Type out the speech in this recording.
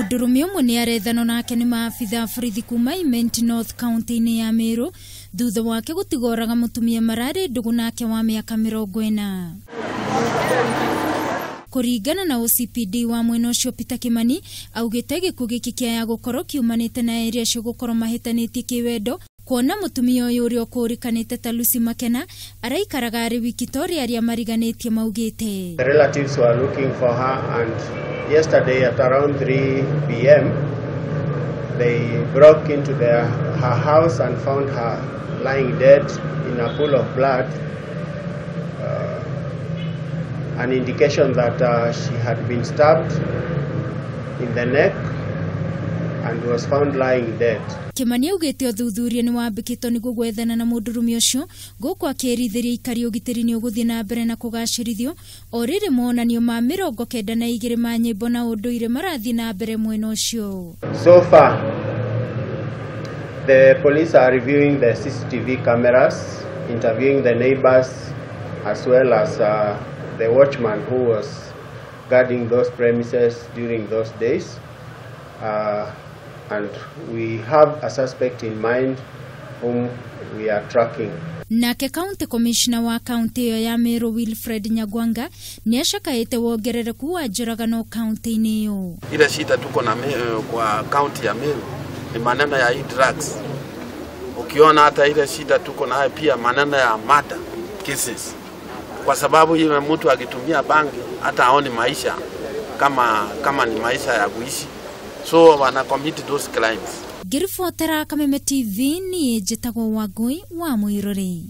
mundurume umwe ni arethano nake ni maabitha borithi kuuma Imenti North Kaunti-ini ya Meru thutha wake gutigoraga mutumia marari ndugu nake wa miaka 40. Kuringana na OCPD wa mwena ucio Peter Kimani augite gikuo giki kia gukorwo kiumanite na area cio gukorwo mahitanitie kiwendo kuona mutumia uyu uria ukurikanite ta Lucy Makena araikaraga ari Victoria aria mariganitie maugite. The relatives were looking for her, and yesterday at around 3 p.m. they broke into her house and found her lying dead in a pool of blood. An indication that she had been stabbed in the neck and was found lying dead. Kimani augite uthuthuria ni wambikite niguo gwethana na mundurume ucio guku akirithiria ikari ugitiri ni uguthie na mbere na kugacirithio orire monanio ma 92 ma nyimbo na unduire marathie na mbere mwena ucio. So far the police are reviewing the CCTV cameras, interviewing the neighbors as well as the watchman who was guarding those premises during those days, and we have a suspect in mind whom we are tracking. Nake County Commissioner wa County ya Meru Wilfred Nyagwanga ni ashakaite wongerereku wa njoragano county-ini iyo. Ile shida tuko na kwa county ya Meru ni maneno ya drugs. Ukiona hata ile shida tuko na pia maneno ya murder cases. Kwa sababu yule mtu akitumia bangi hata aone maisha kama ni maisha ya kuishi, so wana commit those crimes. Girifotera Kameme TV ni jitagwo Wagui wa Mwirori.